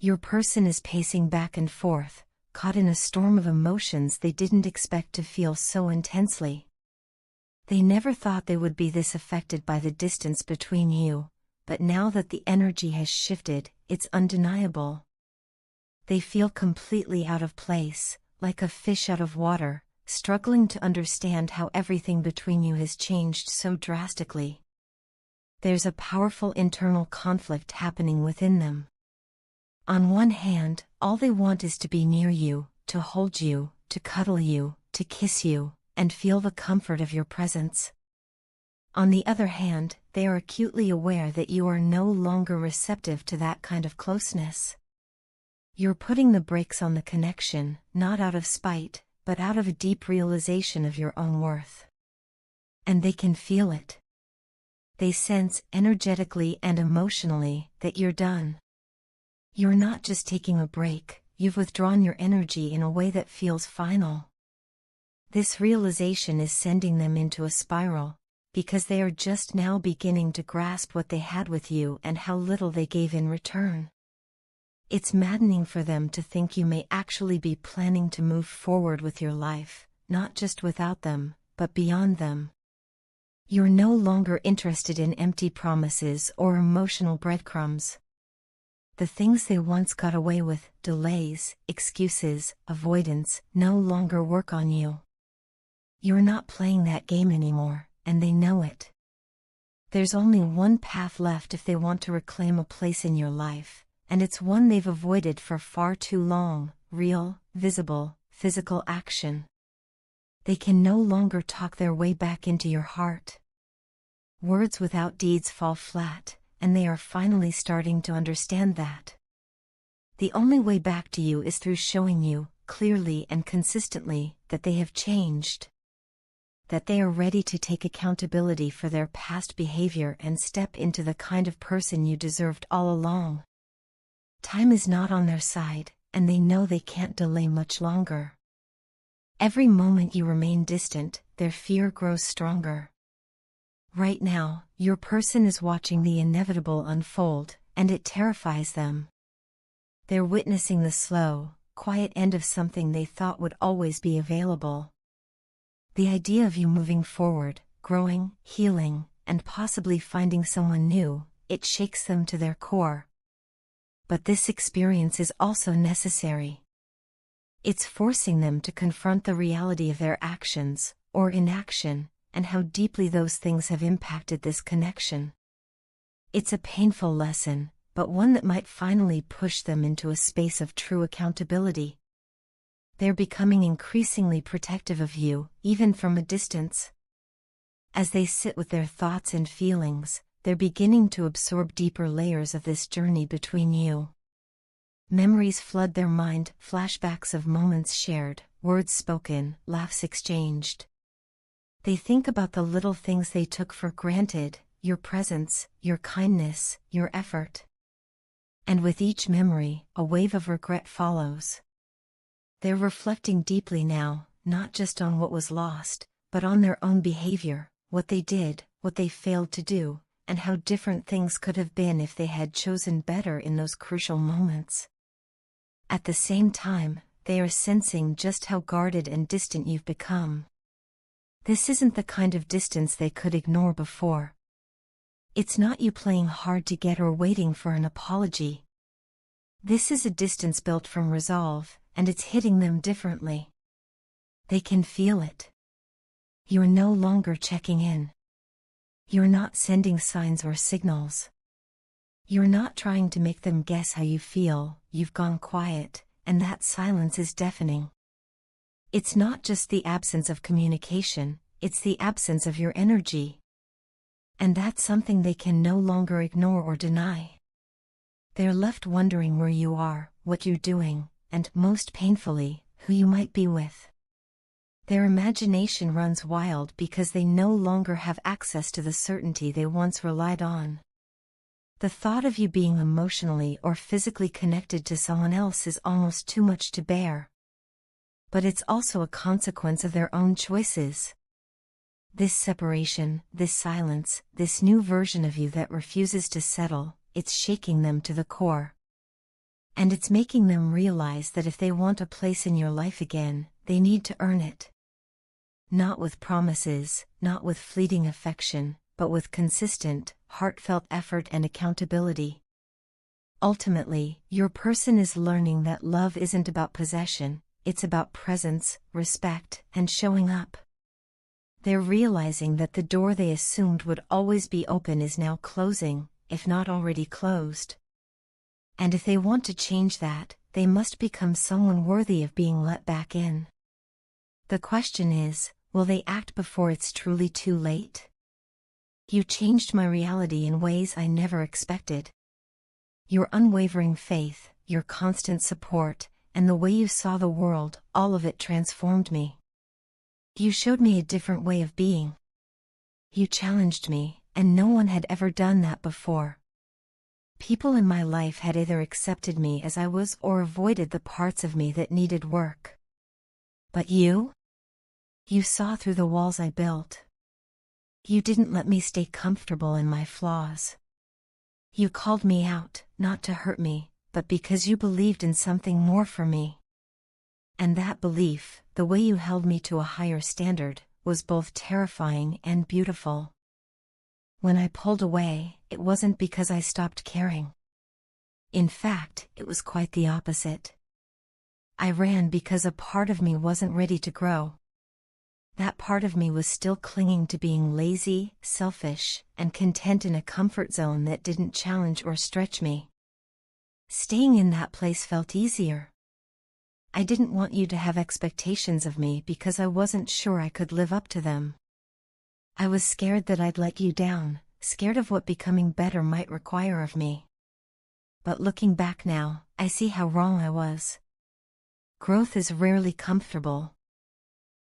Your person is pacing back and forth, caught in a storm of emotions they didn't expect to feel so intensely. They never thought they would be this affected by the distance between you, but now that the energy has shifted, it's undeniable. They feel completely out of place, like a fish out of water, struggling to understand how everything between you has changed so drastically. There's a powerful internal conflict happening within them. On one hand, all they want is to be near you, to hold you, to cuddle you, to kiss you, and feel the comfort of your presence. On the other hand, they are acutely aware that you are no longer receptive to that kind of closeness. You're putting the brakes on the connection, not out of spite, but out of a deep realization of your own worth. And they can feel it. They sense energetically and emotionally that you're done. You're not just taking a break, you've withdrawn your energy in a way that feels final. This realization is sending them into a spiral, because they are just now beginning to grasp what they had with you and how little they gave in return. It's maddening for them to think you may actually be planning to move forward with your life, not just without them, but beyond them. You're no longer interested in empty promises or emotional breadcrumbs. The things they once got away with, delays, excuses, avoidance, no longer work on you. You're not playing that game anymore, and they know it. There's only one path left if they want to reclaim a place in your life, and it's one they've avoided for far too long: real, visible, physical action. They can no longer talk their way back into your heart. Words without deeds fall flat, and they are finally starting to understand that. The only way back to you is through showing you, clearly and consistently, that they have changed. That they are ready to take accountability for their past behavior and step into the kind of person you deserved all along. Time is not on their side, and they know they can't delay much longer. Every moment you remain distant, their fear grows stronger. Right now, your person is watching the inevitable unfold, and it terrifies them. They're witnessing the slow, quiet end of something they thought would always be available. The idea of you moving forward, growing, healing, and possibly finding someone new, it shakes them to their core. But this experience is also necessary. It's forcing them to confront the reality of their actions, or inaction, and how deeply those things have impacted this connection. It's a painful lesson, but one that might finally push them into a space of true accountability. They're becoming increasingly protective of you, even from a distance. As they sit with their thoughts and feelings, they're beginning to absorb deeper layers of this journey between you. Memories flood their mind, flashbacks of moments shared, words spoken, laughs exchanged. They think about the little things they took for granted, your presence, your kindness, your effort. And with each memory, a wave of regret follows. They're reflecting deeply now, not just on what was lost, but on their own behavior, what they did, what they failed to do, and how different things could have been if they had chosen better in those crucial moments. At the same time, they are sensing just how guarded and distant you've become. This isn't the kind of distance they could ignore before. It's not you playing hard to get or waiting for an apology. This is a distance built from resolve, and it's hitting them differently. They can feel it. You're no longer checking in. You're not sending signs or signals. You're not trying to make them guess how you feel. You've gone quiet, and that silence is deafening. It's not just the absence of communication, it's the absence of your energy. And that's something they can no longer ignore or deny. They're left wondering where you are, what you're doing, and, most painfully, who you might be with. Their imagination runs wild because they no longer have access to the certainty they once relied on. The thought of you being emotionally or physically connected to someone else is almost too much to bear. But it's also a consequence of their own choices. This separation, this silence, this new version of you that refuses to settle, it's shaking them to the core. And it's making them realize that if they want a place in your life again, they need to earn it. Not with promises, not with fleeting affection, but with consistent, heartfelt effort and accountability. Ultimately, your person is learning that love isn't about possession, it's about presence, respect, and showing up. They're realizing that the door they assumed would always be open is now closing, if not already closed. And if they want to change that, they must become someone worthy of being let back in. The question is, will they act before it's truly too late? You changed my reality in ways I never expected. Your unwavering faith, your constant support, and the way you saw the world, all of it transformed me. You showed me a different way of being. You challenged me, and no one had ever done that before. People in my life had either accepted me as I was or avoided the parts of me that needed work. But you? You saw through the walls I built. You didn't let me stay comfortable in my flaws. You called me out, not to hurt me, but because you believed in something more for me. And that belief, the way you held me to a higher standard, was both terrifying and beautiful. When I pulled away, it wasn't because I stopped caring. In fact, it was quite the opposite. I ran because a part of me wasn't ready to grow. That part of me was still clinging to being lazy, selfish, and content in a comfort zone that didn't challenge or stretch me. Staying in that place felt easier. I didn't want you to have expectations of me because I wasn't sure I could live up to them. I was scared that I'd let you down, scared of what becoming better might require of me. But looking back now, I see how wrong I was. Growth is rarely comfortable.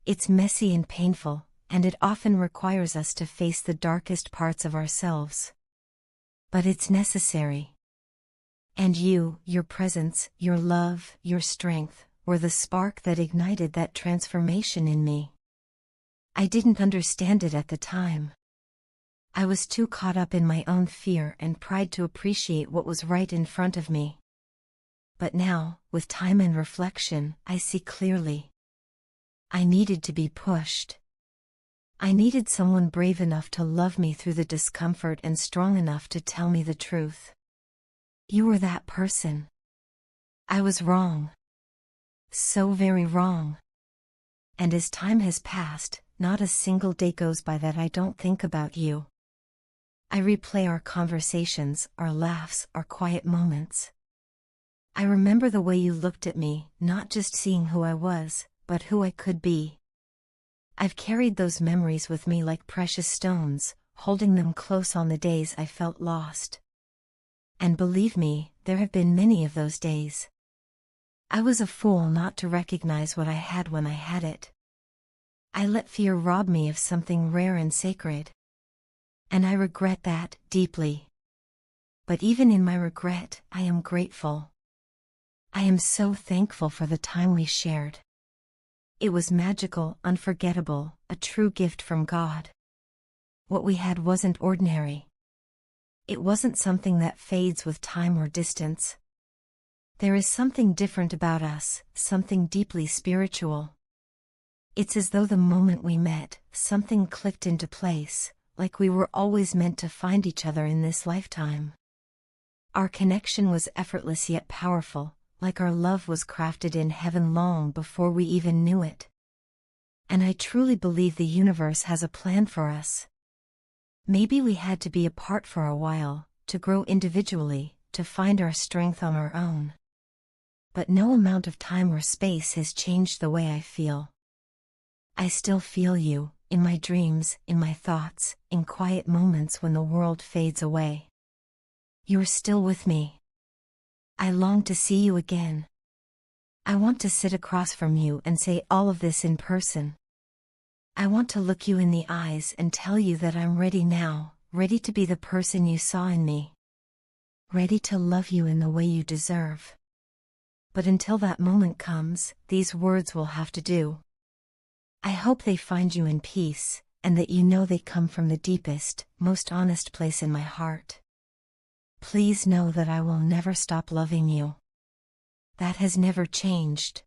It's messy and painful, and it often requires us to face the darkest parts of ourselves. But it's necessary. And you, your presence, your love, your strength, were the spark that ignited that transformation in me. I didn't understand it at the time. I was too caught up in my own fear and pride to appreciate what was right in front of me. But now, with time and reflection, I see clearly. I needed to be pushed. I needed someone brave enough to love me through the discomfort and strong enough to tell me the truth. You were that person. I was wrong. So very wrong. And as time has passed, not a single day goes by that I don't think about you. I replay our conversations, our laughs, our quiet moments. I remember the way you looked at me, not just seeing who I was, but who I could be. I've carried those memories with me like precious stones, holding them close on the days I felt lost. And believe me, there have been many of those days. I was a fool not to recognize what I had when I had it. I let fear rob me of something rare and sacred. And I regret that, deeply. But even in my regret, I am grateful. I am so thankful for the time we shared. It was magical, unforgettable, a true gift from God. What we had wasn't ordinary. It wasn't something that fades with time or distance. There is something different about us, something deeply spiritual. It's as though the moment we met, something clicked into place, like we were always meant to find each other in this lifetime. Our connection was effortless yet powerful, like our love was crafted in heaven long before we even knew it. And I truly believe the universe has a plan for us. Maybe we had to be apart for a while, to grow individually, to find our strength on our own. But no amount of time or space has changed the way I feel. I still feel you, in my dreams, in my thoughts, in quiet moments when the world fades away. You're still with me. I long to see you again. I want to sit across from you and say all of this in person. I want to look you in the eyes and tell you that I'm ready now, ready to be the person you saw in me. Ready to love you in the way you deserve. But until that moment comes, these words will have to do. I hope they find you in peace, and that you know they come from the deepest, most honest place in my heart. Please know that I will never stop loving you. That has never changed.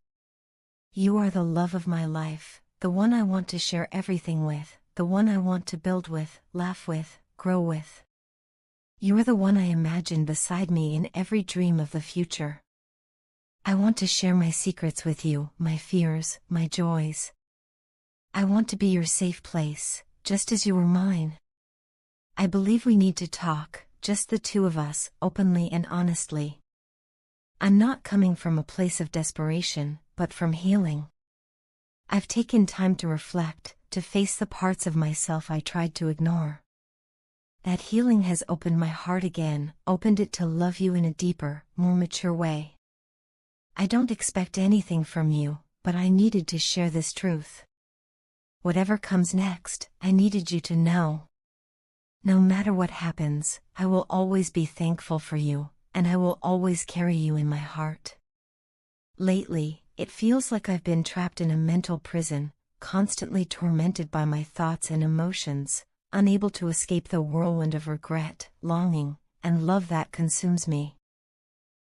You are the love of my life, the one I want to share everything with, the one I want to build with, laugh with, grow with. You're the one I imagine beside me in every dream of the future. I want to share my secrets with you, my fears, my joys. I want to be your safe place, just as you were mine. I believe we need to talk, just the two of us, openly and honestly. I'm not coming from a place of desperation, but from healing. I've taken time to reflect, to face the parts of myself I tried to ignore. That healing has opened my heart again, opened it to love you in a deeper, more mature way. I don't expect anything from you, but I needed to share this truth. Whatever comes next, I needed you to know. No matter what happens, I will always be thankful for you, and I will always carry you in my heart. Lately, it feels like I've been trapped in a mental prison, constantly tormented by my thoughts and emotions, unable to escape the whirlwind of regret, longing, and love that consumes me.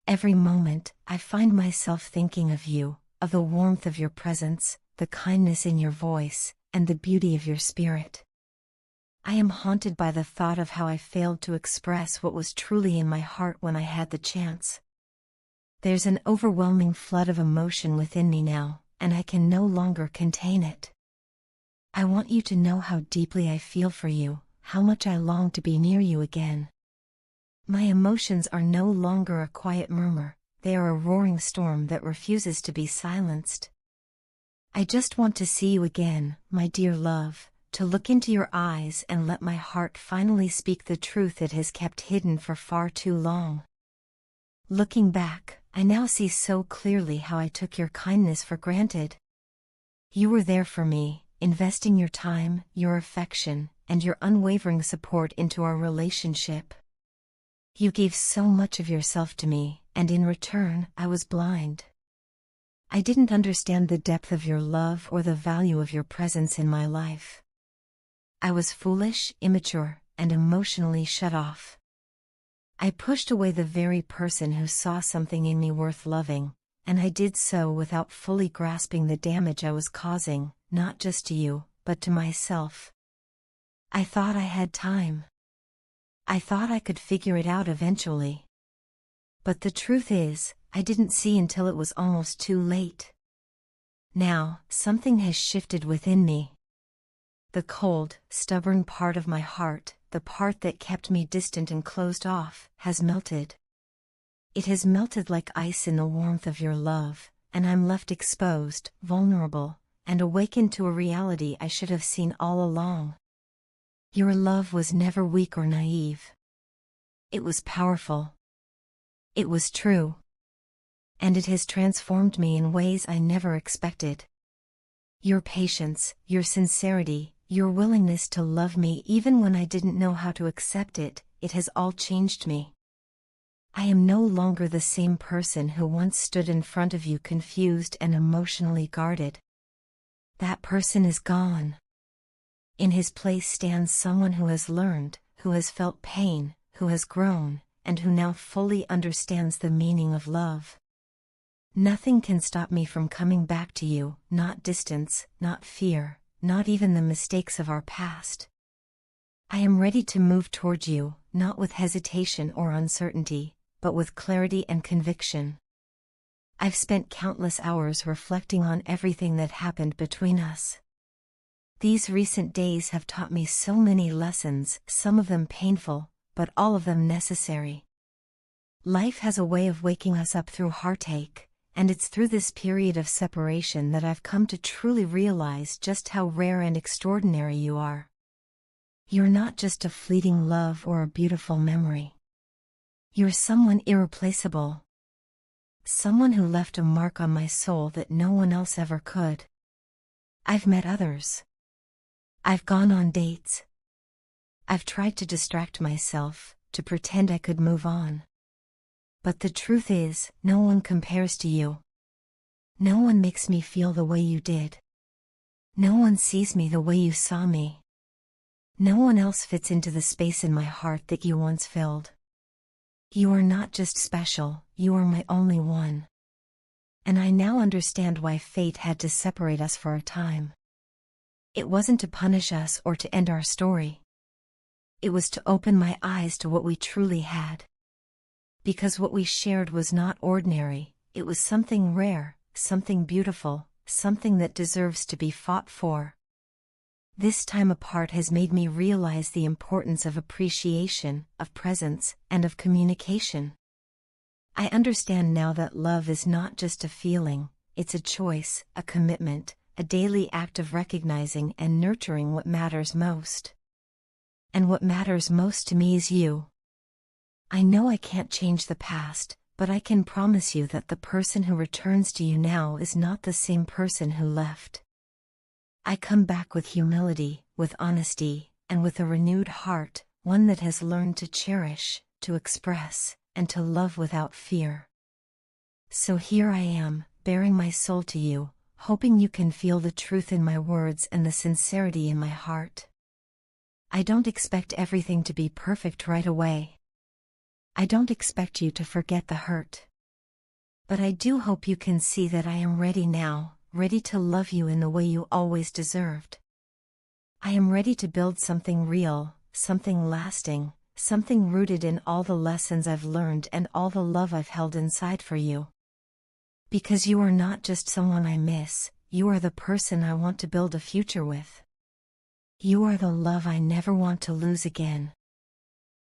Every moment, I find myself thinking of you, of the warmth of your presence, the kindness in your voice, and the beauty of your spirit. I am haunted by the thought of how I failed to express what was truly in my heart when I had the chance. There's an overwhelming flood of emotion within me now, and I can no longer contain it. I want you to know how deeply I feel for you, how much I long to be near you again. My emotions are no longer a quiet murmur, they are a roaring storm that refuses to be silenced. I just want to see you again, my dear love, to look into your eyes and let my heart finally speak the truth it has kept hidden for far too long. Looking back, I now see so clearly how I took your kindness for granted. You were there for me, investing your time, your affection, and your unwavering support into our relationship. You gave so much of yourself to me, and in return, I was blind. I didn't understand the depth of your love or the value of your presence in my life. I was foolish, immature, and emotionally shut off. I pushed away the very person who saw something in me worth loving, and I did so without fully grasping the damage I was causing, not just to you, but to myself. I thought I had time. I thought I could figure it out eventually. But the truth is, I didn't see until it was almost too late. Now, something has shifted within me. The cold, stubborn part of my heart, the part that kept me distant and closed off, has melted. It has melted like ice in the warmth of your love, and I'm left exposed, vulnerable, and awakened to a reality I should have seen all along. Your love was never weak or naive. It was powerful. It was true. And it has transformed me in ways I never expected. Your patience, your sincerity, your willingness to love me even when I didn't know how to accept it, it has all changed me. I am no longer the same person who once stood in front of you confused and emotionally guarded. That person is gone. In his place stands someone who has learned, who has felt pain, who has grown, and who now fully understands the meaning of love. Nothing can stop me from coming back to you, not distance, not fear, not even the mistakes of our past. I am ready to move toward you, not with hesitation or uncertainty, but with clarity and conviction. I've spent countless hours reflecting on everything that happened between us. These recent days have taught me so many lessons, some of them painful, but all of them necessary. Life has a way of waking us up through heartache, and it's through this period of separation that I've come to truly realize just how rare and extraordinary you are. You're not just a fleeting love or a beautiful memory. You're someone irreplaceable. Someone who left a mark on my soul that no one else ever could. I've met others. I've gone on dates. I've tried to distract myself, to pretend I could move on. But the truth is, no one compares to you. No one makes me feel the way you did. No one sees me the way you saw me. No one else fits into the space in my heart that you once filled. You are not just special, you are my only one. And I now understand why fate had to separate us for a time. It wasn't to punish us or to end our story. It was to open my eyes to what we truly had. Because what we shared was not ordinary, it was something rare, something beautiful, something that deserves to be fought for. This time apart has made me realize the importance of appreciation, of presence, and of communication. I understand now that love is not just a feeling, it's a choice, a commitment, a daily act of recognizing and nurturing what matters most. And what matters most to me is you. I know I can't change the past, but I can promise you that the person who returns to you now is not the same person who left. I come back with humility, with honesty, and with a renewed heart, one that has learned to cherish, to express, and to love without fear. So here I am, bearing my soul to you, hoping you can feel the truth in my words and the sincerity in my heart. I don't expect everything to be perfect right away. I don't expect you to forget the hurt. But I do hope you can see that I am ready now, ready to love you in the way you always deserved. I am ready to build something real, something lasting, something rooted in all the lessons I've learned and all the love I've held inside for you. Because you are not just someone I miss, you are the person I want to build a future with. You are the love I never want to lose again.